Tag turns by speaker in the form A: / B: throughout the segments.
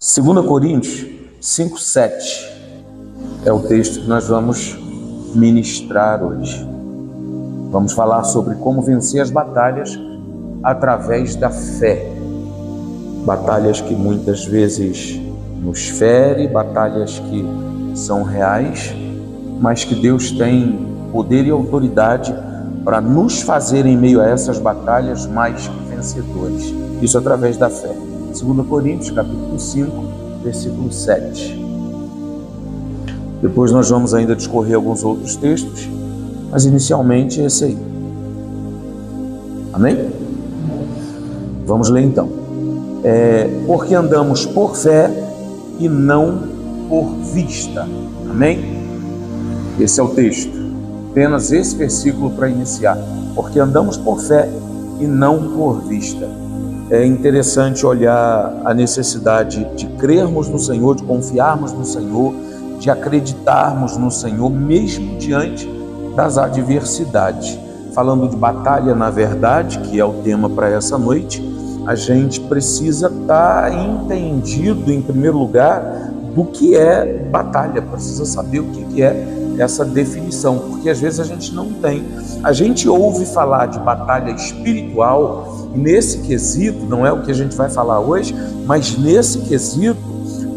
A: 2 Coríntios 5:7 é o texto que nós vamos ministrar hoje. Vamos falar sobre como vencer as batalhas através da fé. Batalhas que muitas vezes nos ferem, batalhas que são reais, mas que Deus tem poder e autoridade para nos fazer em meio a essas batalhas mais vencedores. Isso através da fé. 2 Coríntios, capítulo 5, versículo 7. Depois nós vamos ainda discorrer alguns outros textos, mas inicialmente esse aí. Amém? Vamos ler então. Porque andamos por fé e não por vista. Amém? Esse é o texto. Apenas esse versículo para iniciar. Porque andamos por fé e não por vista. É interessante olhar a necessidade de crermos no Senhor, de confiarmos no Senhor, de acreditarmos no Senhor, mesmo diante das adversidades. Falando de batalha, na verdade, que é o tema para essa noite, a gente precisa estar entendido, em primeiro lugar, do que é batalha, precisa saber o que é essa definição, porque às vezes a gente não tem. A gente ouve falar de batalha espiritual, e nesse quesito, não é o que a gente vai falar hoje, mas nesse quesito,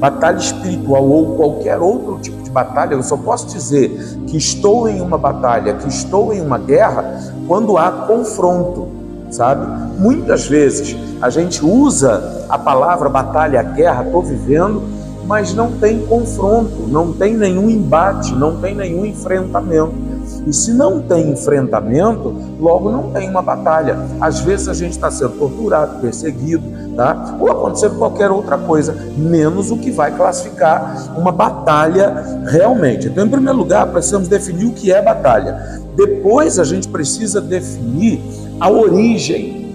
A: batalha espiritual ou qualquer outro tipo de batalha, eu só posso dizer que estou em uma batalha, que estou em uma guerra, quando há confronto, sabe? Muitas vezes a gente usa a palavra batalha, guerra, estou vivendo, mas não tem confronto, não tem nenhum embate, não tem nenhum enfrentamento. E se não tem enfrentamento, logo não tem uma batalha. Às vezes a gente está sendo torturado, perseguido, tá? Ou acontecendo qualquer outra coisa, menos o que vai classificar uma batalha realmente. Então, em primeiro lugar, precisamos definir o que é batalha. Depois a gente precisa definir a origem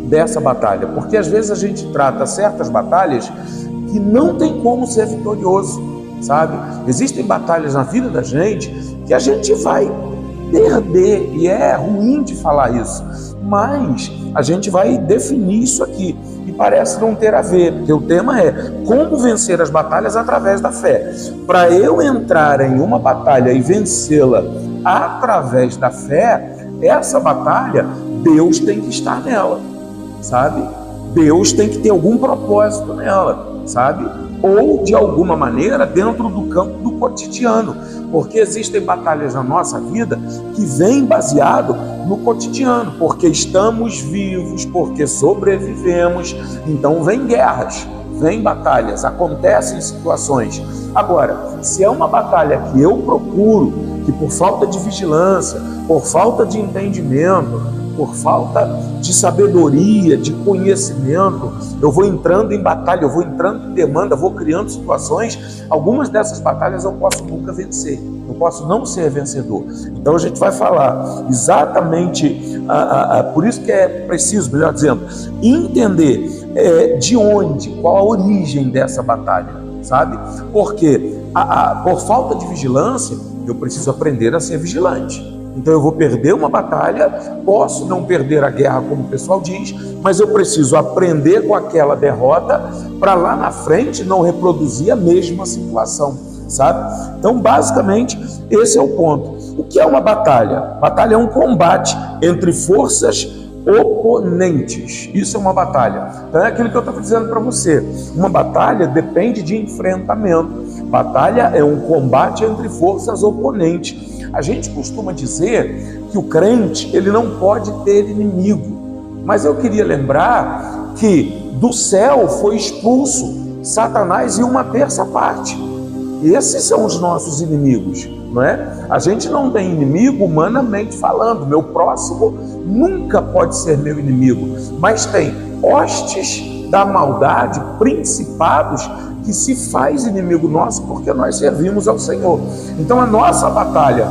A: dessa batalha, porque às vezes a gente trata certas batalhas que não tem como ser vitorioso, sabe? Existem batalhas na vida da gente que a gente vai perder, e é ruim de falar isso, mas a gente vai definir isso aqui, e parece não ter a ver, porque o tema é como vencer as batalhas através da fé. Para eu entrar em uma batalha e vencê-la através da fé, essa batalha, Deus tem que estar nela, sabe? Deus tem que ter algum propósito nela, sabe? Ou de alguma maneira dentro do campo do cotidiano, porque existem batalhas na nossa vida que vêm baseado no cotidiano, porque estamos vivos, porque sobrevivemos, então vem guerras, vem batalhas, acontecem situações. Agora, se é uma batalha que eu procuro, que por falta de vigilância, por falta de entendimento, por falta de sabedoria, de conhecimento, eu vou entrando em batalha, eu vou entrando em demanda, vou criando situações. Algumas dessas batalhas eu posso nunca vencer, eu posso não ser vencedor. Então a gente vai falar exatamente, por isso que é preciso, melhor dizendo, entender de onde, qual a origem dessa batalha, sabe? Porque por falta de vigilância, eu preciso aprender a ser vigilante. Então eu vou perder uma batalha, posso não perder a guerra, como o pessoal diz, mas eu preciso aprender com aquela derrota para lá na frente não reproduzir a mesma situação, sabe? Então, basicamente, esse é o ponto. O que é uma batalha? Batalha é um combate entre forças oponentes. Isso é uma batalha. Então é aquilo que eu estava dizendo para você. Uma batalha depende de enfrentamento. Batalha é um combate entre forças oponentes. A gente costuma dizer que o crente, ele não pode ter inimigo. Mas eu queria lembrar que do céu foi expulso Satanás e uma terça parte. Esses são os nossos inimigos, não é? A gente não tem inimigo humanamente falando. Meu próximo nunca pode ser meu inimigo. Mas tem hostes da maldade, principados, que se faz inimigo nosso porque nós servimos ao Senhor. Então a nossa batalha,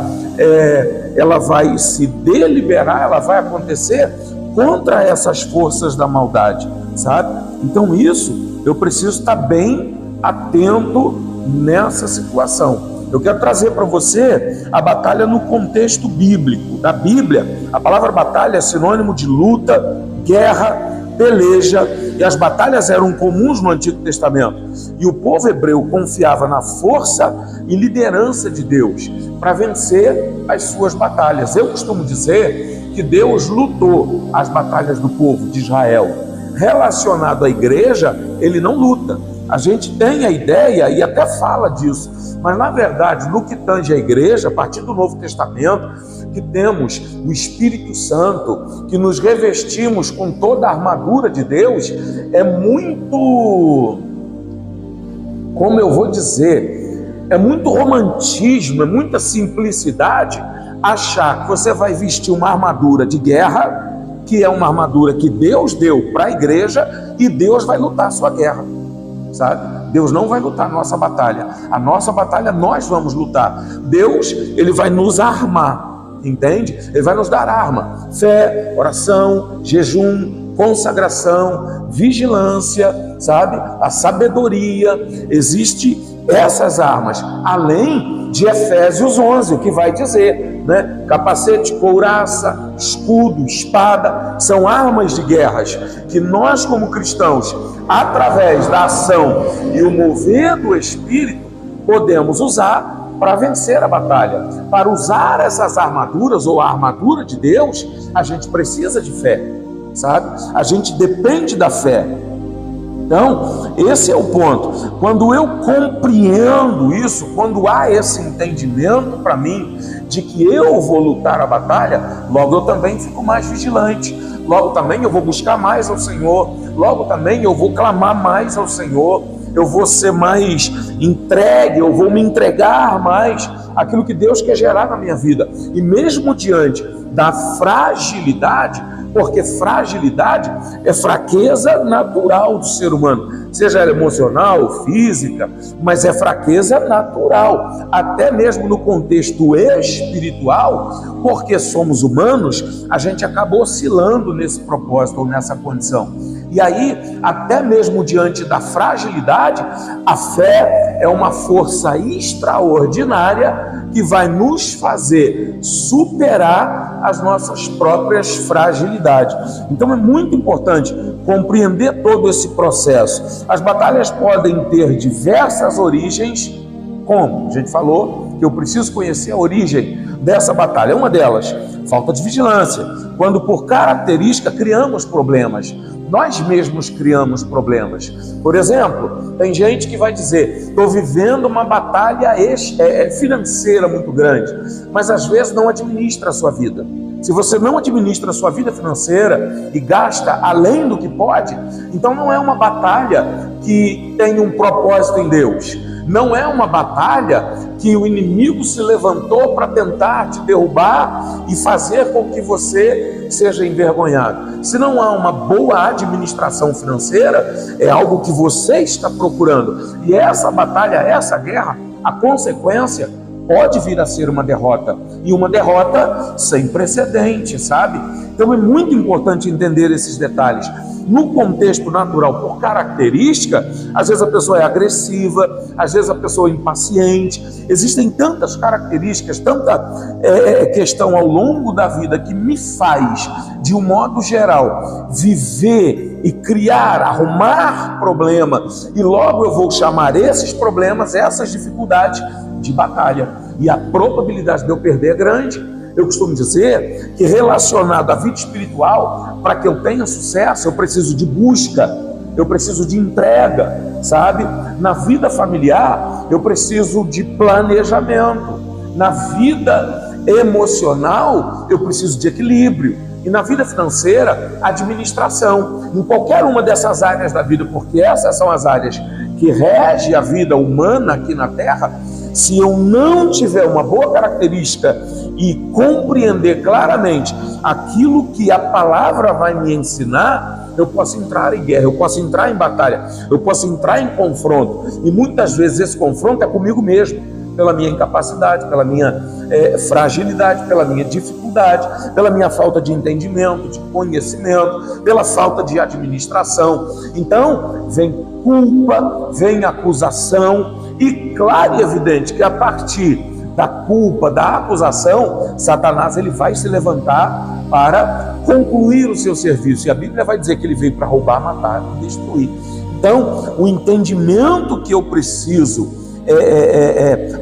A: ela vai se deliberar, ela vai acontecer contra essas forças da maldade, sabe? Então isso, eu preciso estar bem atento nessa situação. Eu quero trazer para você a batalha no contexto bíblico. Na Bíblia, a palavra batalha é sinônimo de luta, guerra, peleja, e as batalhas eram comuns no Antigo Testamento. E o povo hebreu confiava na força e liderança de Deus para vencer as suas batalhas. Eu costumo dizer que Deus lutou as batalhas do povo de Israel. Relacionado à igreja, ele não luta. A gente tem a ideia e até fala disso, mas na verdade, no que tange a igreja, a partir do Novo Testamento, que temos o Espírito Santo, que nos revestimos com toda a armadura de Deus, é muito, como eu vou dizer, é muito romantismo, é muita simplicidade achar que você vai vestir uma armadura de guerra, que é uma armadura que Deus deu para a igreja, e Deus vai lutar a sua guerra, sabe? Deus não vai lutar a nossa batalha nós vamos lutar. Deus, ele vai nos armar, entende? Ele vai nos dar arma, fé, oração, jejum, consagração, vigilância, sabe? A sabedoria, existe essas armas, além de Efésios 11, o que vai dizer, né? Capacete, couraça, escudo, espada, são armas de guerras que nós como cristãos, através da ação e o mover do Espírito, podemos usar para vencer a batalha. Para usar essas armaduras ou a armadura de Deus, a gente precisa de fé, sabe? A gente depende da fé. Então, esse é o ponto. Quando eu compreendo isso, quando há esse entendimento para mim de que eu vou lutar a batalha, logo eu também fico mais vigilante, logo também eu vou buscar mais ao Senhor, logo também eu vou clamar mais ao Senhor, eu vou ser mais entregue, eu vou me entregar mais àquilo que Deus quer gerar na minha vida. E mesmo diante da fragilidade, porque fragilidade é fraqueza natural do ser humano, seja ela emocional, física, mas é fraqueza natural, até mesmo no contexto espiritual, porque somos humanos, a gente acaba oscilando nesse propósito ou nessa condição. E aí, até mesmo diante da fragilidade, a fé é uma força extraordinária que vai nos fazer superar as nossas próprias fragilidades. Então é muito importante compreender todo esse processo. As batalhas podem ter diversas origens, como a gente falou, que eu preciso conhecer a origem dessa batalha. Uma delas, falta de vigilância, quando por característica criamos problemas. Nós mesmos criamos problemas. Por exemplo, tem gente que vai dizer: estou vivendo uma batalha financeira muito grande, mas às vezes não administra a sua vida. Se você não administra a sua vida financeira e gasta além do que pode, então não é uma batalha que tem um propósito em Deus. Não é uma batalha que o inimigo se levantou para tentar te derrubar e fazer com que você seja envergonhado. Se não há uma boa administração financeira, é algo que você está procurando. E essa batalha, essa guerra, a consequência pode vir a ser uma derrota. E uma derrota sem precedente, sabe? Então é muito importante entender esses detalhes. No contexto natural, por característica, às vezes a pessoa é agressiva, às vezes a pessoa é impaciente. Existem tantas características, tanta questão ao longo da vida que me faz, de um modo geral, viver e criar, arrumar problemas, e logo eu vou chamar esses problemas, essas dificuldades, de batalha. E a probabilidade de eu perder é grande. Eu costumo dizer que, relacionado à vida espiritual, para que eu tenha sucesso, eu preciso de busca, eu preciso de entrega, sabe? Na vida familiar, eu preciso de planejamento. Na vida emocional, eu preciso de equilíbrio. E na vida financeira, administração. Em qualquer uma dessas áreas da vida, porque essas são as áreas que regem a vida humana aqui na Terra, se eu não tiver uma boa característica e compreender claramente aquilo que a palavra vai me ensinar, eu posso entrar em guerra, eu posso entrar em batalha, eu posso entrar em confronto. E muitas vezes esse confronto é comigo mesmo, pela minha incapacidade, pela minha fragilidade, pela minha dificuldade, pela minha falta de entendimento, de conhecimento, pela falta de administração. Então, vem culpa, vem acusação, e claro e evidente que a partir da culpa, da acusação, Satanás ele vai se levantar para concluir o seu serviço. E a Bíblia vai dizer que ele veio para roubar, matar e destruir. Então, o entendimento que eu preciso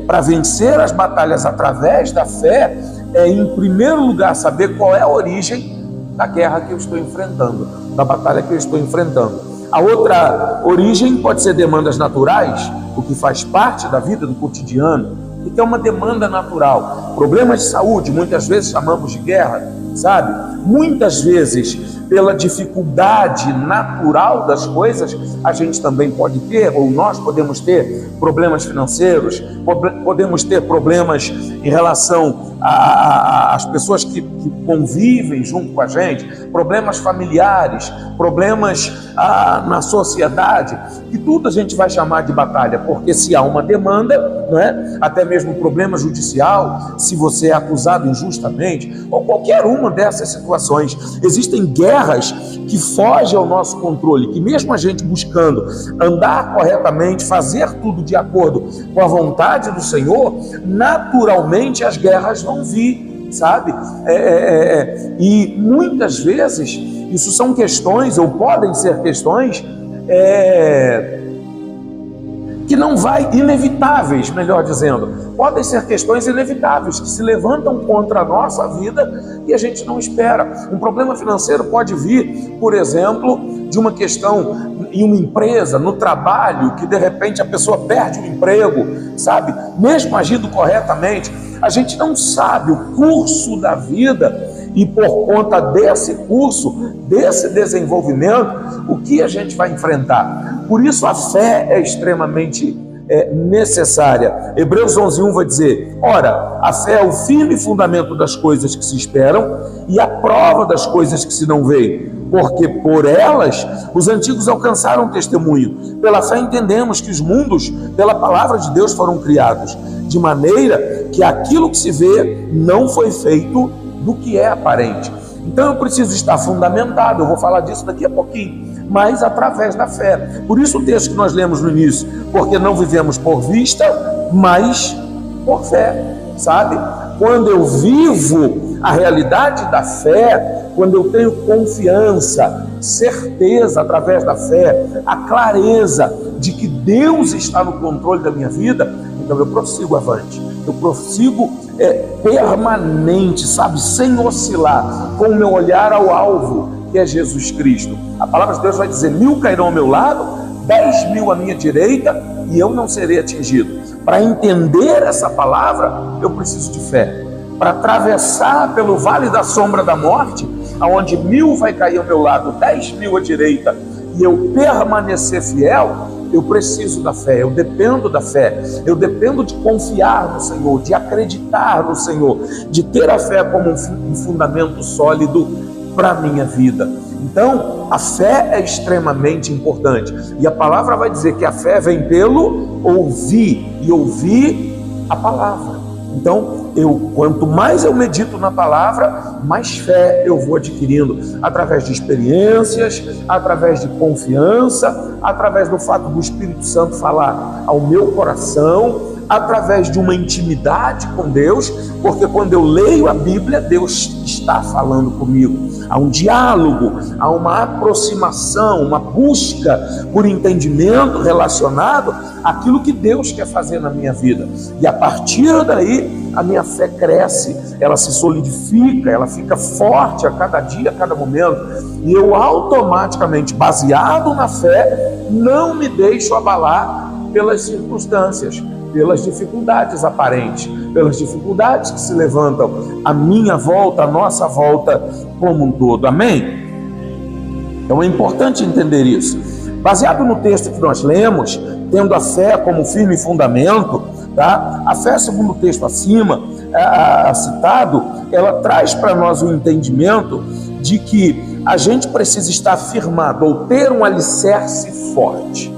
A: para vencer as batalhas através da fé é, em primeiro lugar, saber qual é a origem da guerra que eu estou enfrentando, da batalha que eu estou enfrentando. A outra origem pode ser demandas naturais, o que faz parte da vida do cotidiano, e que é uma demanda natural. Problemas de saúde, muitas vezes chamamos de guerra, sabe? Muitas vezes, pela dificuldade natural das coisas, a gente também pode ter, ou nós podemos ter, problemas financeiros, podemos ter problemas em relação às pessoas que convivem junto com a gente, problemas familiares, problemas na sociedade, que tudo a gente vai chamar de batalha, porque se há uma demanda, não é? Até mesmo problema judicial, se você é acusado injustamente, ou qualquer uma dessas situações, existem guerras que fogem ao nosso controle, que mesmo a gente buscando andar corretamente, fazer tudo de acordo com a vontade do Senhor, naturalmente as guerras vão vir, sabe? E muitas vezes isso são questões, ou podem ser questões que não vai, inevitáveis, melhor dizendo, podem ser questões inevitáveis, que se levantam contra a nossa vida e a gente não espera. Um problema financeiro pode vir, por exemplo, de uma questão em uma empresa, no trabalho, que de repente a pessoa perde o emprego, sabe? Mesmo agindo corretamente, a gente não sabe o curso da vida e por conta desse curso, desse desenvolvimento, o que a gente vai enfrentar. Por isso a fé é extremamente necessária. Hebreus 11:1 vai dizer: ora, a fé é o firme fundamento das coisas que se esperam e a prova das coisas que se não veem, porque por elas os antigos alcançaram testemunho. Pela fé entendemos que os mundos, pela palavra de Deus, foram criados, de maneira que aquilo que se vê não foi feito do que é aparente. Então eu preciso estar fundamentado, eu vou falar disso daqui a pouquinho, mas através da fé. Por isso o texto que nós lemos no início, porque não vivemos por vista, mas por fé, sabe? Quando eu vivo a realidade da fé, quando eu tenho confiança, certeza através da fé, a clareza de que Deus está no controle da minha vida, então eu prossigo avante, eu prossigo permanente, sabe, sem oscilar, com o meu olhar ao alvo, que é Jesus Cristo. A palavra de Deus vai dizer: 1000 cairão ao meu lado, 10.000 à minha direita, e eu não serei atingido. Para entender essa palavra, eu preciso de fé. Para atravessar pelo vale da sombra da morte, aonde 1000 vai cair ao meu lado, 10.000 à direita, e eu permanecer fiel, eu preciso da fé, eu dependo da fé, eu dependo de confiar no Senhor, de acreditar no Senhor, de ter a fé como um fundamento sólido para a minha vida. Então, a fé é extremamente importante, e a palavra vai dizer que a fé vem pelo ouvir, e ouvir a palavra. Então, quanto mais eu medito na palavra, mais fé eu vou adquirindo, através de experiências, através de confiança, através do fato do Espírito Santo falar ao meu coração, através de uma intimidade com Deus, porque quando eu leio a Bíblia, Deus está falando comigo. Há um diálogo, há uma aproximação, uma busca por entendimento relacionado àquilo que Deus quer fazer na minha vida. E a partir daí, a minha fé cresce, ela se solidifica, ela fica forte a cada dia, a cada momento. E eu automaticamente, baseado na fé, não me deixo abalar pelas circunstâncias, pelas dificuldades aparentes, pelas dificuldades que se levantam à minha volta, à nossa volta como um todo. Amém? Então é importante entender isso. Baseado no texto que nós lemos, tendo a fé como firme fundamento, tá? A fé, segundo o texto acima citado, ela traz para nós o entendimento de que a gente precisa estar firmado ou ter um alicerce forte,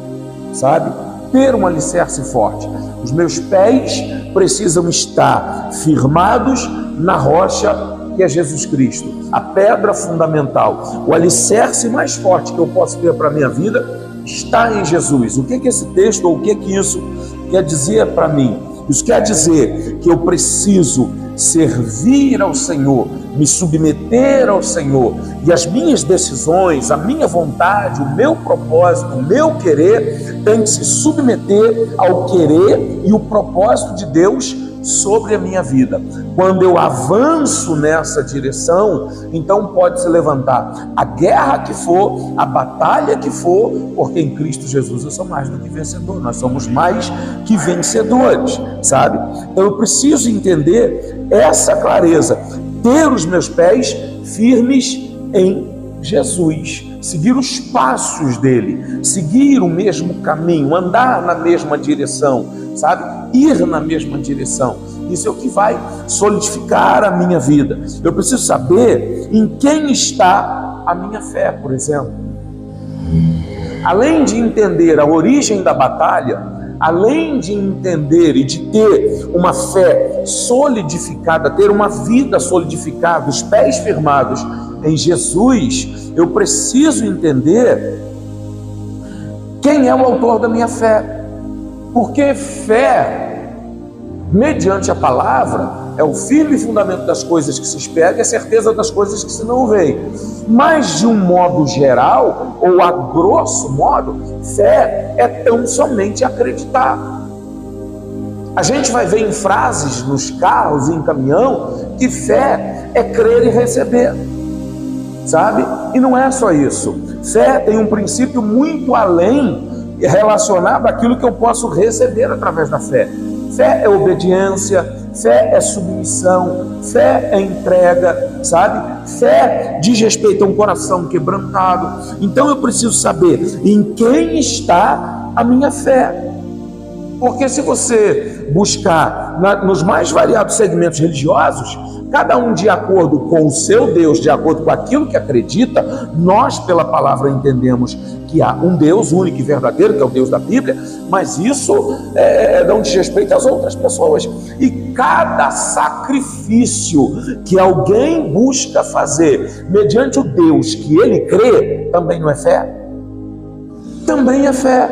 A: sabe? Ter um alicerce forte. Os meus pés precisam estar firmados na rocha que é Jesus Cristo, a pedra fundamental. O alicerce mais forte que eu posso ter para a minha vida está em Jesus. O que esse texto, ou o que isso quer dizer para mim? Isso quer dizer que eu preciso servir ao Senhor, me submeter ao Senhor, e as minhas decisões, a minha vontade, o meu propósito, o meu querer tem que se submeter ao querer e o propósito de Deus sobre a minha vida. Quando eu avanço nessa direção, então pode se levantar a guerra que for, a batalha que for, porque em Cristo Jesus eu sou mais do que vencedor, nós somos mais que vencedores, sabe? Então eu preciso entender essa clareza, ter os meus pés firmes em Jesus, seguir os passos dele, seguir o mesmo caminho, andar na mesma direção, sabe? Ir na mesma direção. Isso é o que vai solidificar a minha vida. Eu preciso saber em quem está a minha fé, por exemplo. Além de entender a origem da batalha, além de entender e de ter uma fé solidificada, ter uma vida solidificada, os pés firmados em Jesus, eu preciso entender quem é o autor da minha fé. Porque fé, mediante a palavra, é o firme fundamento das coisas que se espera e a certeza das coisas que se não veem. Mas, de um modo geral, ou a grosso modo, fé é tão somente acreditar. A gente vai ver em frases nos carros e em caminhão que fé é crer e receber, sabe? E não é só isso. Fé tem um princípio muito além relacionado àquilo que eu posso receber através da fé. Fé é obediência, fé é submissão, fé é entrega, sabe? Fé diz respeito a um coração quebrantado. Então eu preciso saber em quem está a minha fé. Porque se você buscar nos mais variados segmentos religiosos, cada um de acordo com o seu Deus, de acordo com aquilo que acredita, nós pela palavra entendemos que há um Deus único e verdadeiro, que é o Deus da Bíblia, mas isso não diz respeito às outras pessoas. E cada sacrifício que alguém busca fazer mediante o Deus que ele crê, também não é fé? Também é fé.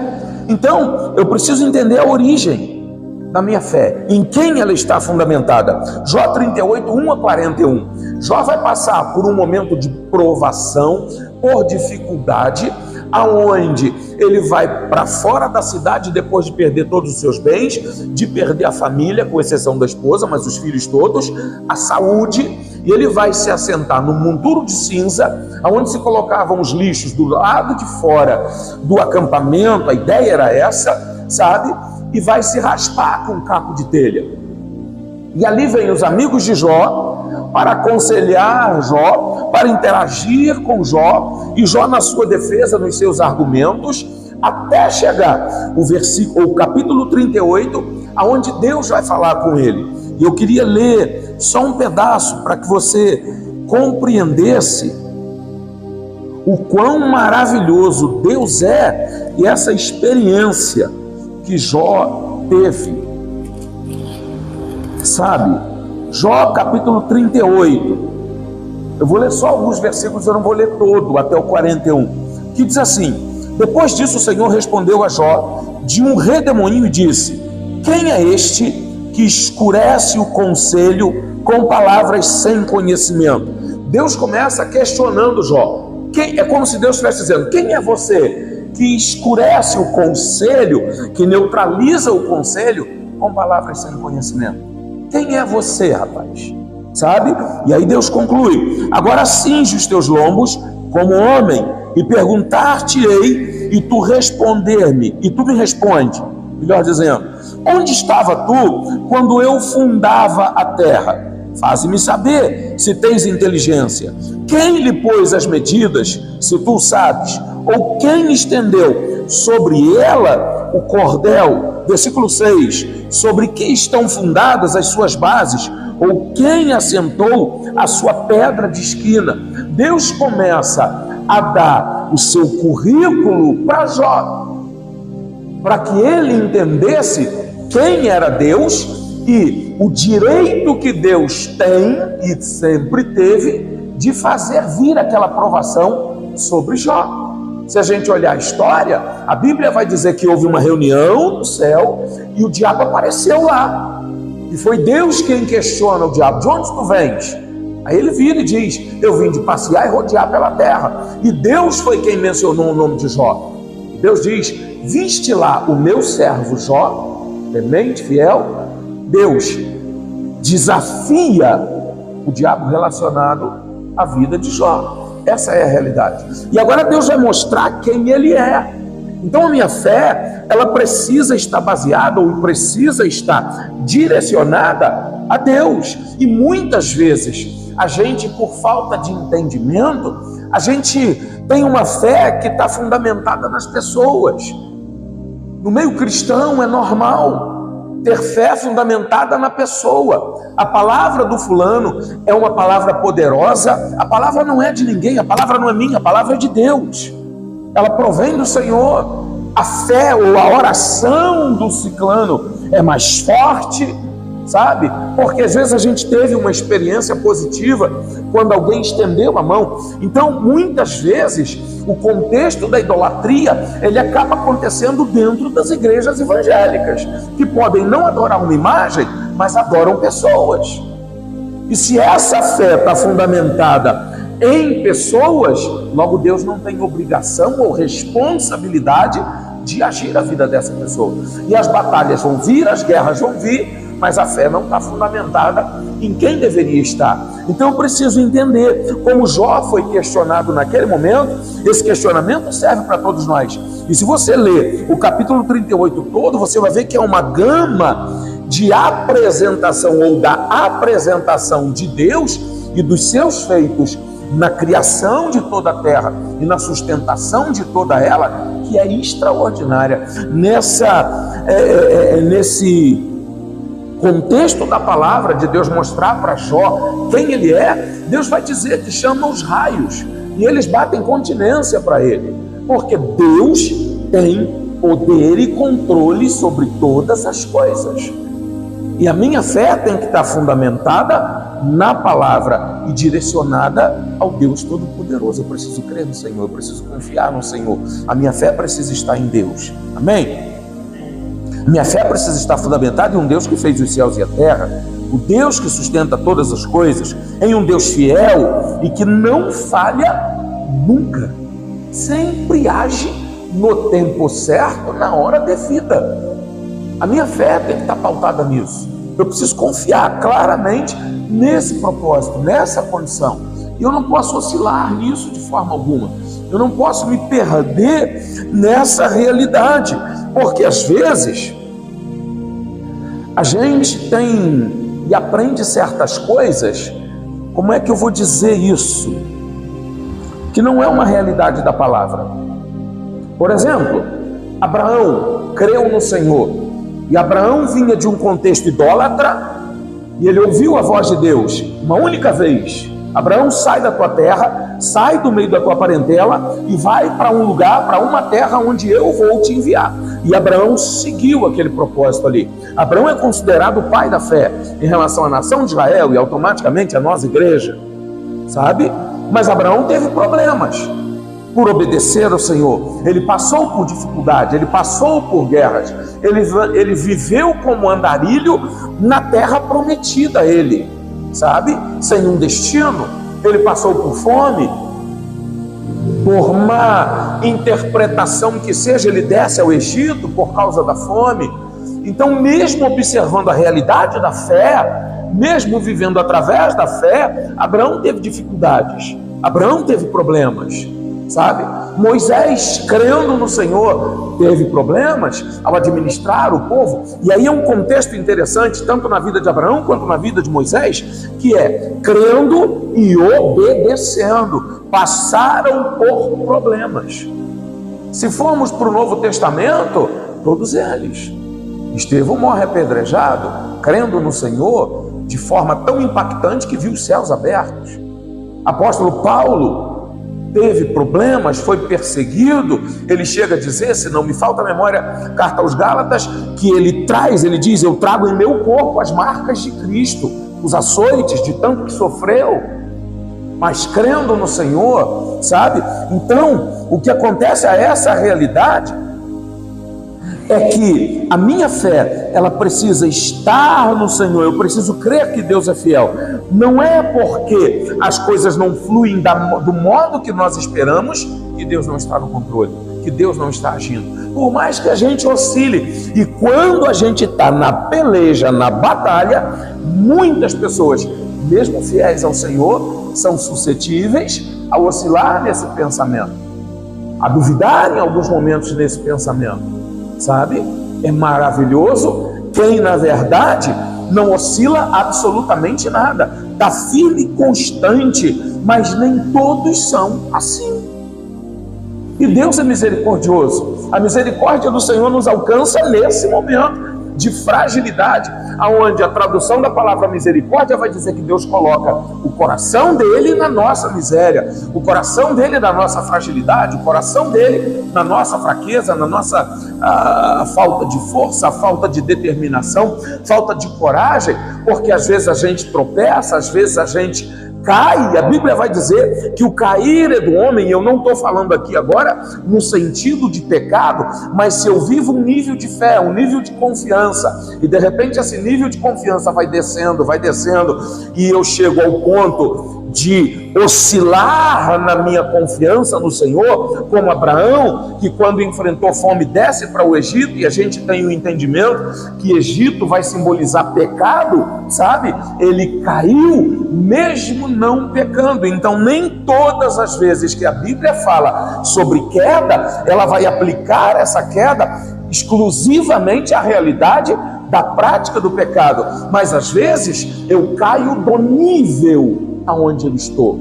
A: Então, eu preciso entender a origem da minha fé, em quem ela está fundamentada. Jó 38, 1 a 41. Jó vai passar por um momento de provação, por dificuldade, aonde ele vai para fora da cidade depois de perder todos os seus bens, de perder a família, com exceção da esposa, mas os filhos todos, a saúde, e ele vai se assentar num monturo de cinza, onde se colocavam os lixos do lado de fora do acampamento, a ideia era essa, sabe? E vai se raspar com um caco de telha. E ali vem os amigos de Jó para aconselhar Jó, para interagir com Jó, e Jó na sua defesa, nos seus argumentos, até chegar o capítulo 38, aonde Deus vai falar com ele. E eu queria ler só um pedaço para que você compreendesse o quão maravilhoso Deus é e essa experiência que Jó teve, sabe? Jó capítulo 38, eu vou ler só alguns versículos, eu não vou ler todo, até o 41, que diz assim: depois disso o Senhor respondeu a Jó de um redemoinho e disse: quem é este que escurece o conselho com palavras sem conhecimento? Deus começa questionando Jó. É como se Deus estivesse dizendo: quem é você que escurece o conselho, que neutraliza o conselho com palavras sem conhecimento? Quem é você, rapaz? Sabe? E aí Deus conclui: agora cinge os teus lombos como homem e perguntar-te-ei e tu responder-me, e tu me responde, melhor dizendo, onde estava tu quando eu fundava a terra? Faze-me saber se tens inteligência. Quem lhe pôs as medidas, se tu sabes? Ou quem estendeu sobre ela o cordel? Versículo 6, sobre que estão fundadas as suas bases? Ou quem assentou a sua pedra de esquina? Deus começa a dar o seu currículo para Jó, para que ele entendesse quem era Deus e o direito que Deus tem e sempre teve de fazer vir aquela provação sobre Jó. Se a gente olhar a história, a Bíblia vai dizer que houve uma reunião no céu e o diabo apareceu lá. E foi Deus quem questiona o diabo: de onde tu vens? Aí ele vira e diz: eu vim de passear e rodear pela terra. E Deus foi quem mencionou o nome de Jó. E Deus diz: viste lá o meu servo Jó, temente, fiel. Deus desafia o diabo relacionado à vida de Jó. Essa é a realidade. E agora Deus vai mostrar quem ele é. Então a minha fé, ela precisa estar baseada ou precisa estar direcionada a Deus. E muitas vezes a gente, por falta de entendimento, a gente tem uma fé que está fundamentada nas pessoas. No meio cristão é normal ter fé fundamentada na pessoa. A palavra do fulano é uma palavra poderosa. A palavra não é de ninguém, a palavra não é minha, a palavra é de Deus. Ela provém do Senhor. A fé ou a oração do ciclano é mais forte, sabe? Porque às vezes a gente teve uma experiência positiva quando alguém estendeu a mão. Então, muitas vezes, o contexto da idolatria, ele acaba acontecendo dentro das igrejas evangélicas, que podem não adorar uma imagem, mas adoram pessoas. E se essa fé está fundamentada em pessoas, logo Deus não tem obrigação ou responsabilidade de agir a vida dessa pessoa. E as batalhas vão vir, as guerras vão vir, mas a fé não está fundamentada em quem deveria estar. Então eu preciso entender como Jó foi questionado naquele momento. Esse questionamento serve para todos nós. E se você ler o capítulo 38 todo, você vai ver que é uma gama de apresentação ou da apresentação de Deus e dos seus feitos na criação de toda a terra e na sustentação de toda ela, que é extraordinária. Nesse contexto da palavra de Deus mostrar para Jó quem ele é, Deus vai dizer que chama os raios e eles batem continência para ele, porque Deus tem poder e controle sobre todas as coisas. E a minha fé tem que estar fundamentada na palavra e direcionada ao Deus Todo-Poderoso. Eu preciso crer no Senhor, eu preciso confiar no Senhor. A minha fé precisa estar em Deus. Amém? Minha fé precisa estar fundamentada em um Deus que fez os céus e a terra, o Deus que sustenta todas as coisas, em um Deus fiel e que não falha nunca. Sempre age no tempo certo, na hora devida. A minha fé tem que estar pautada nisso. Eu preciso confiar claramente nesse propósito, nessa condição. E eu não posso oscilar nisso de forma alguma. Eu não posso me perder nessa realidade, porque às vezes a gente tem e aprende certas coisas. Como é que eu vou dizer isso? Que não é uma realidade da palavra. Por exemplo, Abraão creu no Senhor. E Abraão vinha de um contexto idólatra e ele ouviu a voz de Deus uma única vez. Abraão, sai da tua terra, sai do meio da tua parentela e vai para um lugar, para uma terra onde eu vou te enviar. E Abraão seguiu aquele propósito ali. Abraão é considerado o pai da fé em relação à nação de Israel e automaticamente a nossa igreja, sabe? Mas Abraão teve problemas por obedecer ao Senhor. Ele passou por dificuldade, ele passou por guerras, ele viveu como andarilho na terra prometida a ele, sabe? Sem um destino. Ele passou por fome, por má interpretação que seja, ele desce ao Egito por causa da fome. Então, mesmo observando a realidade da fé, mesmo vivendo através da fé, Abraão teve dificuldades, Abraão teve problemas, sabe? Moisés, crendo no Senhor, teve problemas ao administrar o povo. E aí é um contexto interessante, tanto na vida de Abraão quanto na vida de Moisés, que é crendo e obedecendo. Passaram por problemas. Se formos para o Novo Testamento, todos eles. Estevão morre apedrejado, crendo no Senhor, de forma tão impactante que viu os céus abertos. Apóstolo Paulo teve problemas, foi perseguido. Ele chega a dizer, se não me falta a memória, carta aos Gálatas, que ele diz, eu trago em meu corpo as marcas de Cristo, os açoites de tanto que sofreu, mas crendo no Senhor, sabe? Então, o que acontece a essa realidade é que a minha fé, ela precisa estar no Senhor, eu preciso crer que Deus é fiel. Não é porque as coisas não fluem do modo que nós esperamos que Deus não está no controle, que Deus não está agindo. Por mais que a gente oscile, e quando a gente está na peleja, na batalha, muitas pessoas, mesmo fiéis ao Senhor, são suscetíveis a oscilar nesse pensamento, a duvidar em alguns momentos nesse pensamento. Sabe? É maravilhoso quem, na verdade, não oscila absolutamente nada, está firme e constante, mas nem todos são assim. E Deus é misericordioso. A misericórdia do Senhor nos alcança nesse momento de fragilidade, aonde a tradução da palavra misericórdia vai dizer que Deus coloca o coração dele na nossa miséria, o coração dele na nossa fragilidade, o coração dele na nossa fraqueza, na nossa falta de força, a falta de determinação, falta de coragem, porque às vezes a gente tropeça, às vezes a gente cai. A Bíblia vai dizer que o cair é do homem. Eu não estou falando aqui agora no sentido de pecado, mas se eu vivo um nível de fé, um nível de confiança, e de repente esse nível de confiança vai descendo, e eu chego ao ponto de oscilar na minha confiança no Senhor, como Abraão, que quando enfrentou fome desce para o Egito, e a gente tem o entendimento que Egito vai simbolizar pecado, sabe? Ele caiu mesmo não pecando. Então nem todas as vezes que a Bíblia fala sobre queda, ela vai aplicar essa queda exclusivamente à realidade da prática do pecado, mas às vezes eu caio do nível aonde eu estou.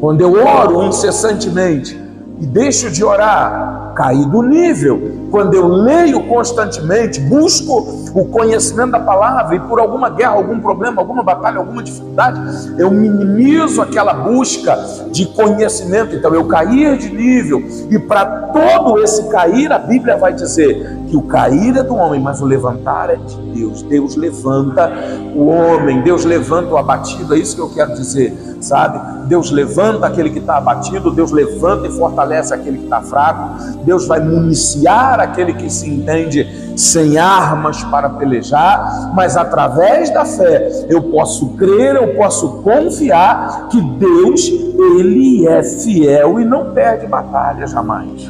A: Quando eu oro incessantemente e deixo de orar, caí do nível. Quando eu leio constantemente, busco o conhecimento da palavra, e por alguma guerra, algum problema, alguma batalha, alguma dificuldade, eu minimizo aquela busca de conhecimento, então eu cair de nível. E para todo esse cair, a Bíblia vai dizer que o cair é do homem, mas o levantar é de Deus. Deus levanta o homem, Deus levanta o abatido, é isso que eu quero dizer, sabe? Deus levanta aquele que está abatido, Deus levanta e fortalece aquele que está fraco, Deus vai municiar aquele que se entende sem armas para pelejar, mas através da fé eu posso crer, eu posso confiar que Deus, Ele é fiel e não perde batalha jamais.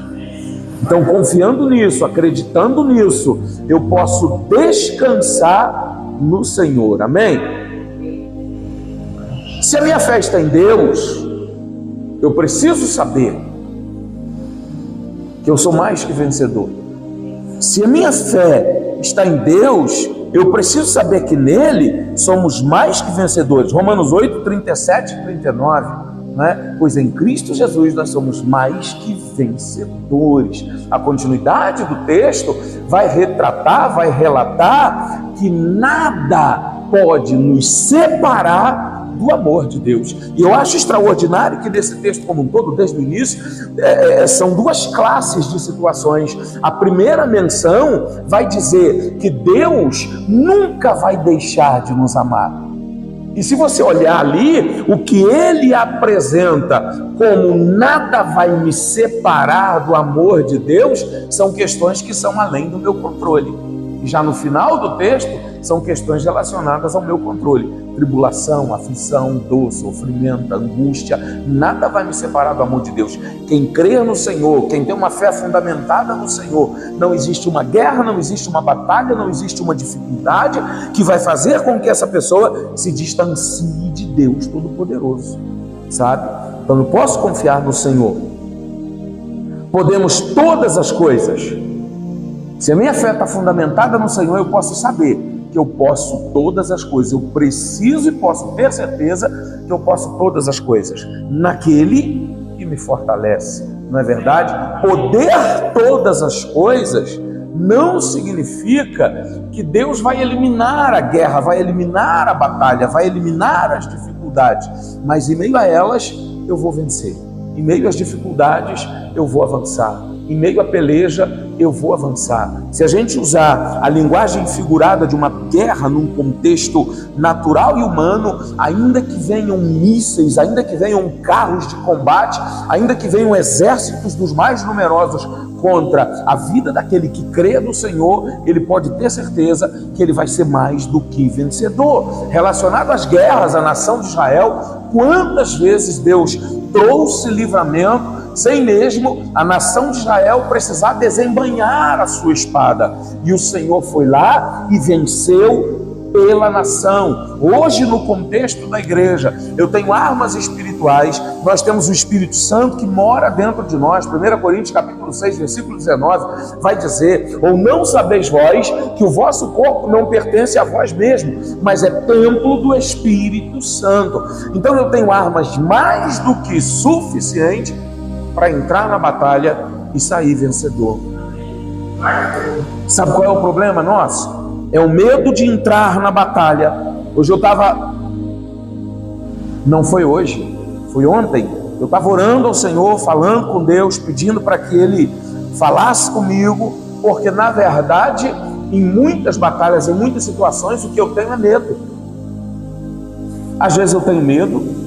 A: Então, confiando nisso, acreditando nisso, eu posso descansar no Senhor. Amém? Se a minha fé está em Deus, eu preciso saber que eu sou mais que vencedor. Se a minha fé está em Deus, eu preciso saber que nele somos mais que vencedores. Romanos 8, 37 e 39. Né? Pois em Cristo Jesus nós somos mais que vencedores. A continuidade do texto vai retratar, vai relatar que nada pode nos separar do amor de Deus. E eu acho extraordinário que nesse texto como um todo, desde o início, são duas classes de situações. A primeira menção vai dizer que Deus nunca vai deixar de nos amar. E se você olhar ali, o que ele apresenta como nada vai me separar do amor de Deus, são questões que são além do meu controle. E já no final do texto, são questões relacionadas ao meu controle. Tribulação, aflição, dor, sofrimento, angústia, nada vai me separar do amor de Deus. Quem crê no Senhor, quem tem uma fé fundamentada no Senhor, não existe uma guerra, não existe uma batalha, não existe uma dificuldade que vai fazer com que essa pessoa se distancie de Deus Todo-Poderoso, sabe? Então eu posso confiar no Senhor. Podemos todas as coisas. Se a minha fé está fundamentada no Senhor, eu posso saber que eu posso todas as coisas. Eu preciso e posso ter certeza que eu posso todas as coisas naquele que me fortalece. Não é verdade? Poder todas as coisas não significa que Deus vai eliminar a guerra, vai eliminar a batalha, vai eliminar as dificuldades. Mas em meio a elas eu vou vencer. Em meio às dificuldades eu vou avançar. Em meio à peleja eu vou avançar. Se a gente usar a linguagem figurada de uma guerra num contexto natural e humano, ainda que venham mísseis, ainda que venham carros de combate, ainda que venham exércitos dos mais numerosos contra a vida daquele que crê no Senhor, ele pode ter certeza que ele vai ser mais do que vencedor. Relacionado às guerras, a nação de Israel, quantas vezes Deus trouxe livramento sem mesmo a nação de Israel precisar desembainhar a sua espada, e o Senhor foi lá e venceu pela nação. Hoje, no contexto da igreja, eu tenho armas espirituais, nós temos o Espírito Santo que mora dentro de nós. 1 Coríntios capítulo 6, versículo 19, vai dizer: ou não sabeis vós que o vosso corpo não pertence a vós mesmos, mas é templo do Espírito Santo. Então eu tenho armas mais do que suficiente para entrar na batalha e sair vencedor. Sabe qual é o problema nosso? É o medo de entrar na batalha. Hoje eu estava, não foi hoje, foi ontem, eu estava orando ao Senhor, falando com Deus, pedindo para que Ele falasse comigo, porque na verdade, em muitas batalhas, em muitas situações, o que eu tenho é medo. Às vezes eu tenho medo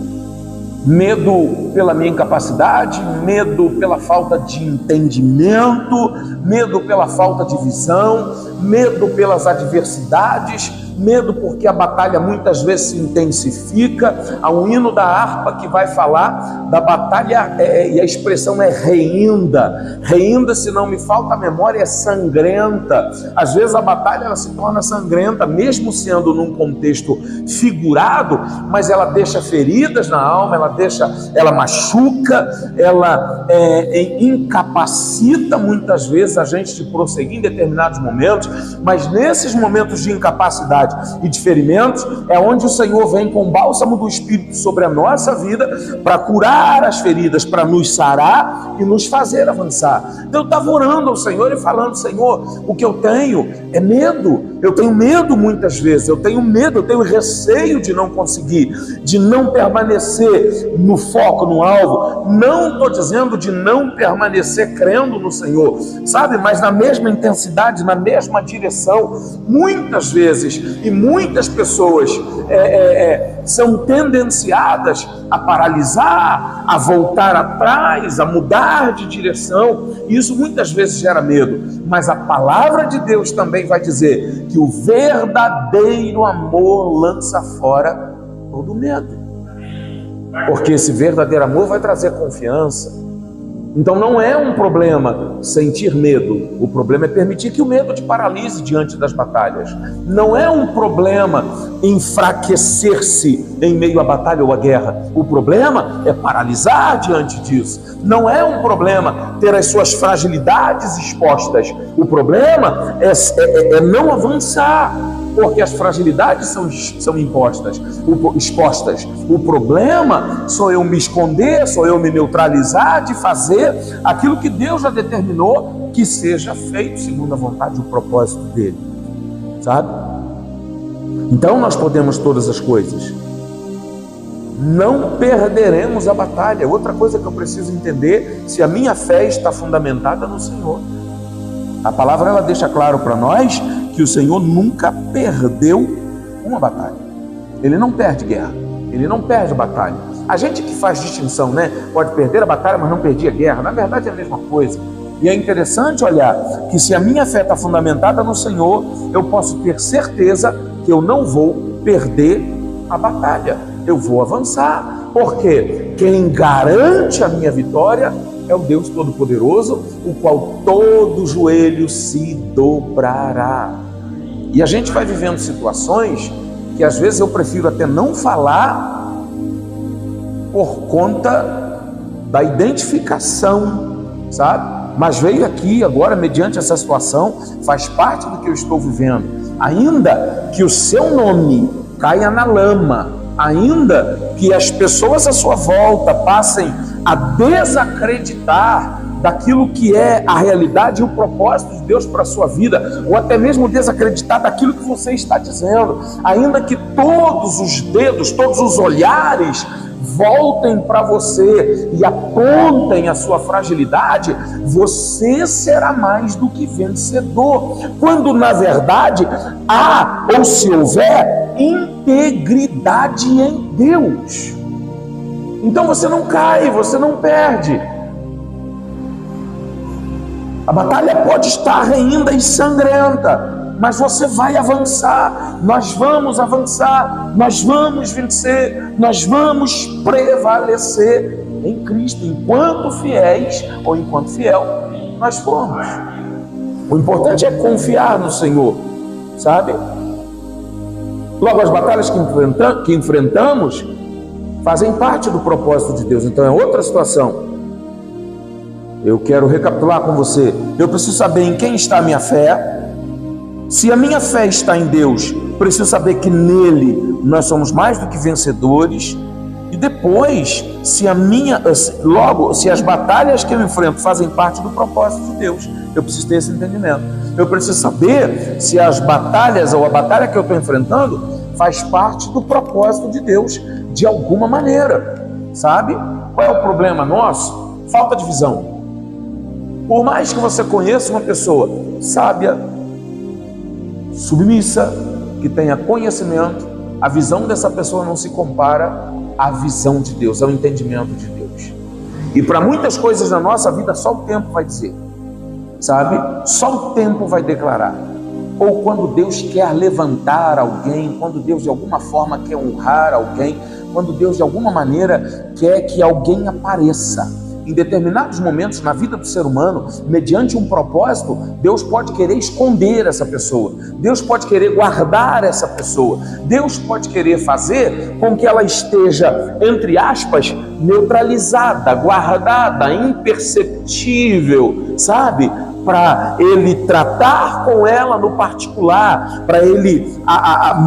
A: pela minha incapacidade, medo pela falta de entendimento, medo pela falta de visão, medo pelas adversidades, medo porque a batalha muitas vezes se intensifica. Há um hino da harpa que vai falar da batalha, e a expressão é reinda. Reinda, se não me falta a memória, é sangrenta. Às vezes a batalha ela se torna sangrenta, mesmo sendo num contexto figurado, mas ela deixa feridas na alma, ela machuca, ela incapacita muitas vezes a gente de prosseguir em determinados momentos. Mas nesses momentos de incapacidade e de ferimentos é onde o Senhor vem com o bálsamo do Espírito sobre a nossa vida para curar as feridas, para nos sarar e nos fazer avançar. Então eu estava orando ao Senhor e falando: Senhor, o que eu tenho é medo. Eu tenho medo muitas vezes, eu tenho medo, eu tenho receio de não conseguir, de não permanecer no foco, no alvo. Não estou dizendo de não permanecer crendo no Senhor, sabe? Mas na mesma intensidade, na mesma direção. Muitas vezes, e muitas pessoas são tendenciadas a paralisar, a voltar atrás, a mudar de direção. Isso muitas vezes gera medo, mas a palavra de Deus também vai dizer que o verdadeiro amor lança fora todo medo, porque esse verdadeiro amor vai trazer confiança. Então não é um problema sentir medo, o problema é permitir que o medo te paralise diante das batalhas. Não é um problema enfraquecer-se em meio à batalha ou à guerra, o problema é paralisar diante disso. Não é um problema ter as suas fragilidades expostas, o problema é não avançar, porque as fragilidades são expostas. O problema sou eu me esconder, sou eu me neutralizar de fazer aquilo que Deus já determinou que seja feito segundo a vontade e o propósito dele, sabe? Então nós podemos todas as coisas, não perderemos a batalha. Outra coisa que eu preciso entender: se a minha fé está fundamentada no Senhor. A palavra ela deixa claro para nós que o Senhor nunca perdeu uma batalha. Ele não perde guerra, ele não perde batalha. A gente que faz distinção, né? Pode perder a batalha, mas não perder a guerra. Na verdade é a mesma coisa. E é interessante olhar que se a minha fé está fundamentada no Senhor, eu posso ter certeza que eu não vou perder a batalha. Eu vou avançar, porque quem garante a minha vitória é o Deus Todo-Poderoso, o qual todo joelho se dobrará. E a gente vai vivendo situações que às vezes eu prefiro até não falar por conta da identificação, sabe? Mas veio aqui agora, mediante essa situação, faz parte do que eu estou vivendo. Ainda que o seu nome caia na lama, ainda que as pessoas à sua volta passem a desacreditar daquilo que é a realidade e o propósito de Deus para a sua vida, ou até mesmo desacreditar daquilo que você está dizendo, ainda que todos os dedos, todos os olhares voltem para você e apontem a sua fragilidade, você será mais do que vencedor. Quando na verdade há, ou se houver, integridade em Deus. Então você não cai, você não perde. A batalha pode estar ainda sangrenta, mas você vai avançar, nós vamos avançar, nós vamos vencer, nós vamos prevalecer em Cristo, enquanto fiéis ou enquanto fiel nós formos. O importante é confiar no Senhor, sabe? Logo, as batalhas que enfrentamos fazem parte do propósito de Deus, então é outra situação. Eu quero recapitular com você. Eu preciso saber em quem está a minha fé. Se a minha fé está em Deus, preciso saber que nele nós somos mais do que vencedores. E depois, se as batalhas que eu enfrento fazem parte do propósito de Deus, eu preciso ter esse entendimento. Eu preciso saber se as batalhas ou a batalha que eu estou enfrentando faz parte do propósito de Deus de alguma maneira, sabe? Qual é o problema nosso? Falta de visão. Por mais que você conheça uma pessoa sábia, submissa, que tenha conhecimento, a visão dessa pessoa não se compara à visão de Deus, ao entendimento de Deus. E para muitas coisas na nossa vida só o tempo vai dizer, sabe? Só o tempo vai declarar. Ou quando Deus quer levantar alguém, quando Deus de alguma forma quer honrar alguém, quando Deus de alguma maneira quer que alguém apareça. Em determinados momentos na vida do ser humano, mediante um propósito, Deus pode querer esconder essa pessoa, Deus pode querer guardar essa pessoa, Deus pode querer fazer com que ela esteja, entre aspas, neutralizada, guardada, imperceptível, sabe? Para ele tratar com ela no particular, para ele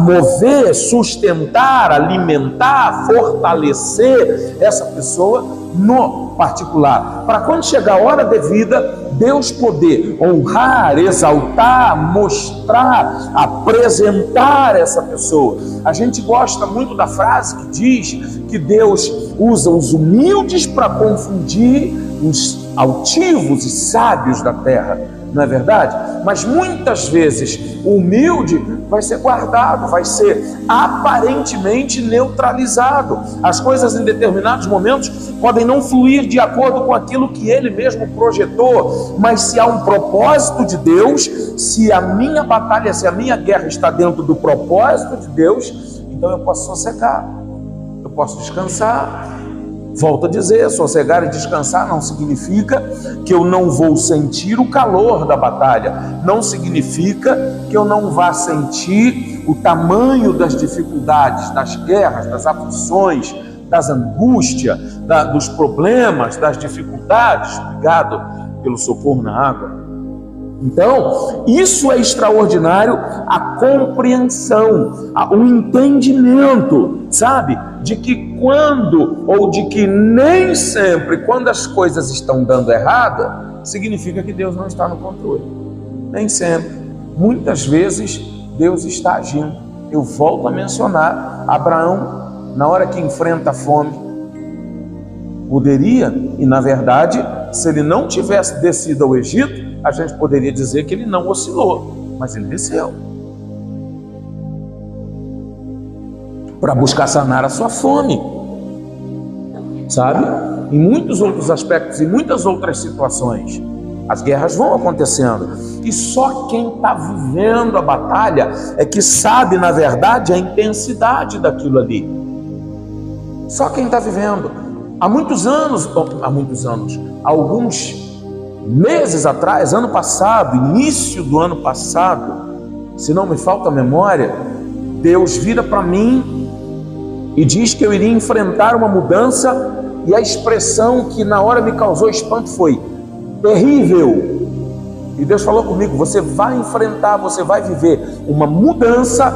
A: mover, sustentar, alimentar, fortalecer essa pessoa no particular, para quando chegar a hora devida, Deus poder honrar, exaltar, mostrar, apresentar essa pessoa. A gente gosta muito da frase que diz que Deus usa os humildes para confundir os altivos e sábios da terra, não é verdade? Mas muitas vezes o humilde vai ser guardado, vai ser aparentemente neutralizado. As coisas em determinados momentos podem não fluir de acordo com aquilo que ele mesmo projetou, mas se há um propósito de Deus, se a minha batalha, se a minha guerra está dentro do propósito de Deus, então eu posso sossegar, eu posso descansar. Volto a dizer, sossegar e descansar não significa que eu não vou sentir o calor da batalha, não significa que eu não vá sentir o tamanho das dificuldades, das guerras, das aflições, das angústias, dos problemas, das dificuldades. Obrigado pelo socorro na água. Então, isso é extraordinário, a compreensão, o entendimento, sabe? De que nem sempre, quando as coisas estão dando errada, significa que Deus não está no controle. Nem sempre. Muitas vezes, Deus está agindo. Eu volto a mencionar, Abraão, na hora que enfrenta a fome, poderia, e na verdade, se ele não tivesse descido ao Egito, a gente poderia dizer que ele não oscilou, mas ele desceu para buscar sanar a sua fome, sabe? Em muitos outros aspectos, em muitas outras situações, as guerras vão acontecendo, e só quem está vivendo a batalha é que sabe, na verdade, a intensidade daquilo ali. Só quem está vivendo. Alguns meses atrás, ano passado, início do ano passado, se não me falta a memória, Deus vira para mim e diz que eu iria enfrentar uma mudança, e a expressão que na hora me causou espanto foi terrível. E Deus falou comigo: você vai enfrentar, você vai viver uma mudança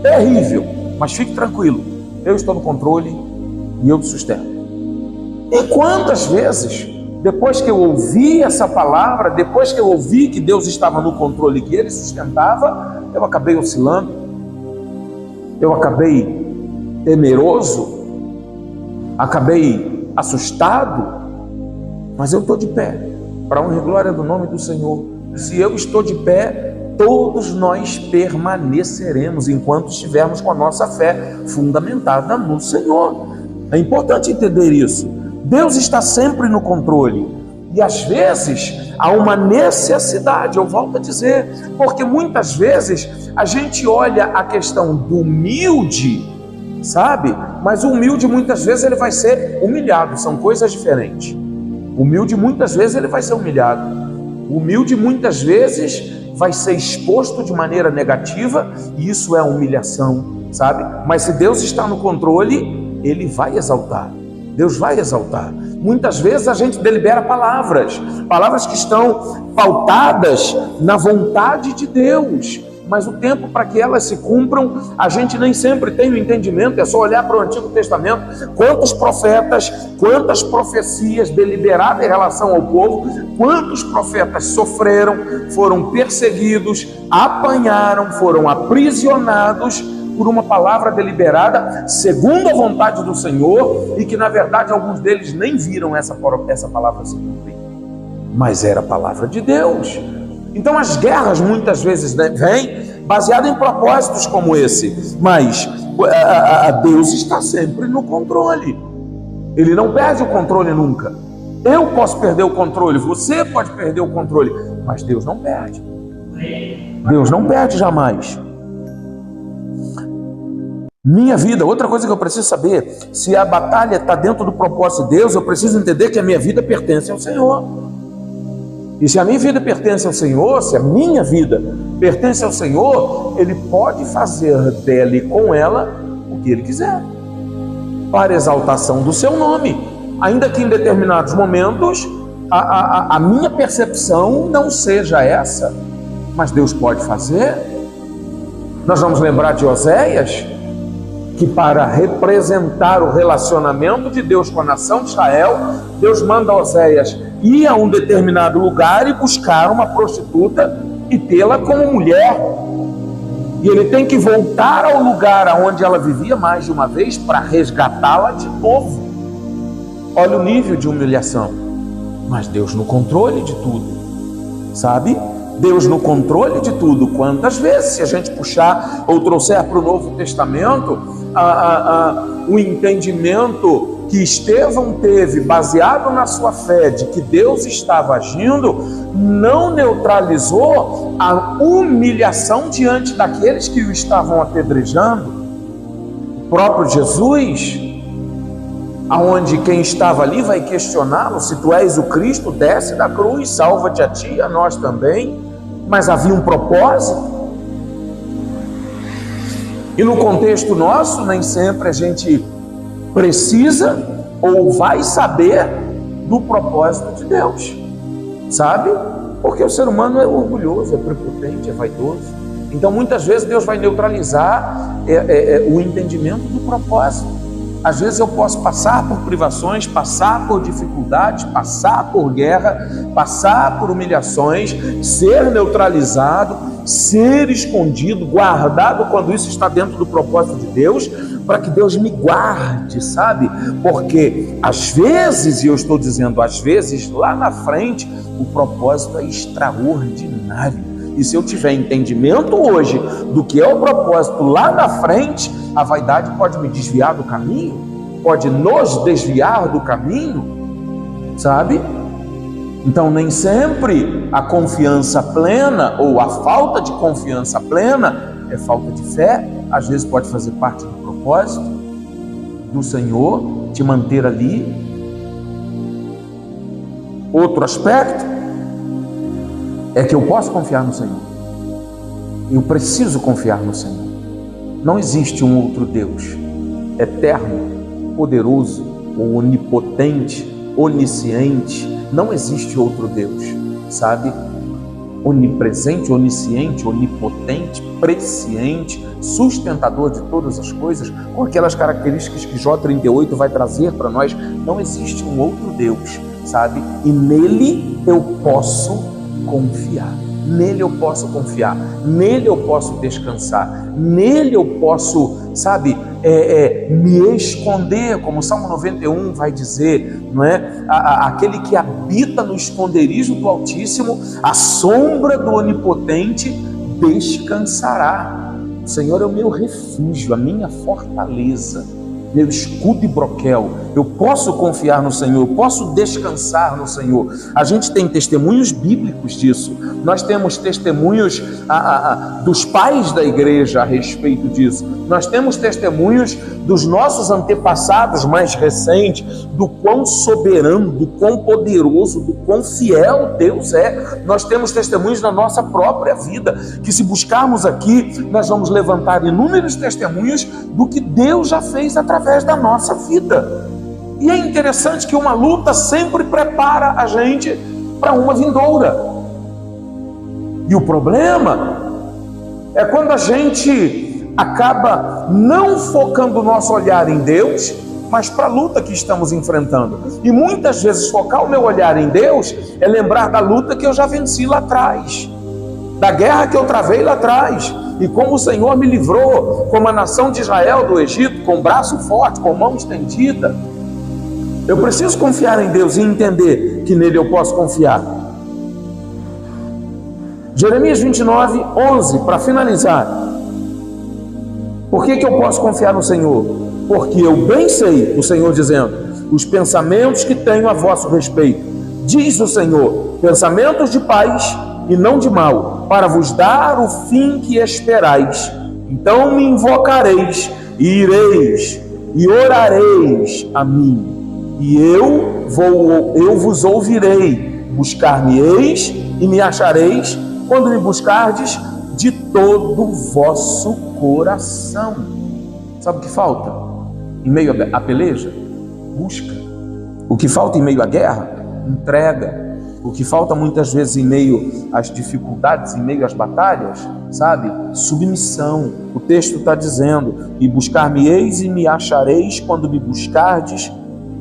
A: terrível, mas fique tranquilo, eu estou no controle e eu te sustento. E quantas vezes, depois que eu ouvi essa palavra, depois que eu ouvi que Deus estava no controle e que Ele sustentava, eu acabei oscilando, eu acabei temeroso, acabei assustado, mas eu estou de pé, para a honra e glória do nome do Senhor. Se eu estou de pé, todos nós permaneceremos enquanto estivermos com a nossa fé fundamentada no Senhor. É importante entender isso. Deus está sempre no controle. E às vezes há uma necessidade, eu volto a dizer, porque muitas vezes a gente olha a questão do humilde, sabe? Mas o humilde muitas vezes ele vai ser humilhado, são coisas diferentes. Humilde muitas vezes ele vai ser humilhado. Humilde muitas vezes vai ser exposto de maneira negativa, e isso é humilhação, sabe? Mas se Deus está no controle, Ele vai exaltar. Deus vai exaltar. Muitas vezes a gente delibera palavras que estão pautadas na vontade de Deus, mas o tempo para que elas se cumpram, a gente nem sempre tem o entendimento. É só olhar para o Antigo Testamento, quantos profetas, quantas profecias deliberadas em relação ao povo, quantos profetas sofreram, foram perseguidos, apanharam, foram aprisionados por uma palavra deliberada, segundo a vontade do Senhor, e que na verdade alguns deles nem viram essa palavra se cumprir, mas era a palavra de Deus. Então as guerras muitas vezes vêm baseadas em propósitos como esse, mas Deus está sempre no controle. Ele não perde o controle nunca. Eu posso perder o controle, você pode perder o controle, mas Deus não perde. Deus não perde jamais. Minha vida, outra coisa que eu preciso saber, se a batalha está dentro do propósito de Deus, eu preciso entender que a minha vida pertence ao Senhor. E se a minha vida pertence ao Senhor, se a minha vida pertence ao Senhor, Ele pode fazer dela e com ela o que Ele quiser, para exaltação do seu nome, ainda que em determinados momentos a minha percepção não seja essa, mas Deus pode fazer. Nós vamos lembrar de Oséias, que para representar o relacionamento de Deus com a nação de Israel, Deus manda Oséias ir a um determinado lugar e buscar uma prostituta e tê-la como mulher. E ele tem que voltar ao lugar onde ela vivia mais de uma vez para resgatá-la de novo. Olha o nível de humilhação. Mas Deus no controle de tudo, sabe? Deus no controle de tudo. Quantas vezes, se a gente puxar ou trouxer para o Novo Testamento, o entendimento que Estevão teve, baseado na sua fé de que Deus estava agindo, não neutralizou a humilhação diante daqueles que o estavam apedrejando. O próprio Jesus, aonde quem estava ali vai questioná-lo: se tu és o Cristo, desce da cruz, salva-te a ti e a nós também. Mas havia um propósito. E no contexto nosso, nem sempre a gente precisa ou vai saber do propósito de Deus, sabe? Porque o ser humano é orgulhoso, é prepotente, é vaidoso. Então muitas vezes Deus vai neutralizar o entendimento do propósito. Às vezes eu posso passar por privações, passar por dificuldades, passar por guerra, passar por humilhações, ser neutralizado, ser escondido, guardado quando isso está dentro do propósito de Deus, para que Deus me guarde, sabe? Porque às vezes, e eu estou dizendo às vezes, lá na frente, o propósito é extraordinário. E se eu tiver entendimento hoje do que é o propósito lá na frente, a vaidade pode me desviar do caminho, pode nos desviar do caminho, sabe? Então nem sempre a confiança plena ou a falta de confiança plena é falta de fé. Às vezes pode fazer parte do propósito do Senhor, te manter ali. Outro aspecto é que eu posso confiar no Senhor. Eu preciso confiar no Senhor. Não existe um outro Deus eterno, poderoso, onipotente, onisciente. Não existe outro Deus, sabe? Onipresente, onisciente, onipotente, presciente, sustentador de todas as coisas, com aquelas características que Jó 38 vai trazer para nós. Não existe um outro Deus, sabe? E nele eu posso confiar. nele eu posso confiar, nele eu posso descansar, nele eu posso, sabe, me esconder, como o Salmo 91 vai dizer, não é? Aquele que habita no esconderijo do Altíssimo, a sombra do Onipotente descansará. O Senhor é o meu refúgio, a minha fortaleza, meu escudo e broquel. Eu posso confiar no Senhor, eu posso descansar no Senhor. A gente tem testemunhos bíblicos disso. Nós temos testemunhos dos pais da igreja a respeito disso. Nós temos testemunhos dos nossos antepassados mais recentes, do quão soberano, do quão poderoso, do quão fiel Deus é. Nós temos testemunhos na nossa própria vida, que se buscarmos aqui, nós vamos levantar inúmeros testemunhos do que Deus já fez através da nossa vida. E é interessante que uma luta sempre prepara a gente para uma vindoura. E o problema é quando a gente acaba não focando o nosso olhar em Deus, mas para a luta que estamos enfrentando. E muitas vezes focar o meu olhar em Deus é lembrar da luta que eu já venci lá atrás, da guerra que eu travei lá atrás, e como o Senhor me livrou, como a nação de Israel do Egito, com braço forte, com mão estendida. Eu preciso confiar em Deus e entender que nele eu posso confiar. Jeremias 29, 11, para finalizar. Por que eu posso confiar no Senhor? Porque eu bem sei, o Senhor dizendo, os pensamentos que tenho a vosso respeito. Diz o Senhor, pensamentos de paz e não de mal, para vos dar o fim que esperais. Então me invocareis, e ireis, e orareis a mim, e eu vos ouvirei. Buscar-me-eis e me achareis, quando me buscardes de todo o vosso coração. Sabe o que falta em meio à peleja? Busca. O que falta em meio à guerra? Entrega. O que falta muitas vezes em meio às dificuldades, em meio às batalhas, sabe? Submissão. O texto está dizendo, e buscar-me-eis e me achareis, quando me buscardes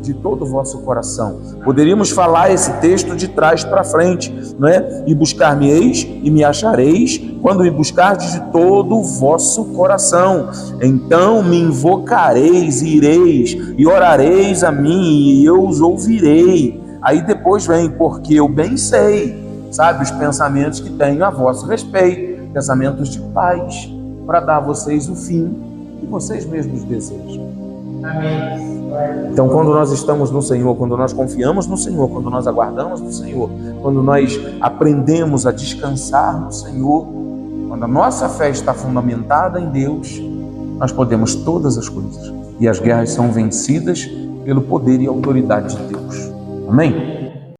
A: de todo o vosso coração. Poderíamos falar esse texto de trás para frente, não é? E buscar-me-eis e me achareis, quando me buscardes de todo o vosso coração. Então me invocareis, e ireis, e orareis a mim, e eu os ouvirei. Aí depois vem, porque eu bem sei, sabe, os pensamentos que tenho a vosso respeito, pensamentos de paz, para dar a vocês o fim que vocês mesmos desejam. Amém. Então, quando nós estamos no Senhor, quando nós confiamos no Senhor, quando nós aguardamos no Senhor, quando nós aprendemos a descansar no Senhor, quando a nossa fé está fundamentada em Deus, nós podemos todas as coisas. E as guerras são vencidas pelo poder e autoridade de Deus. Amém?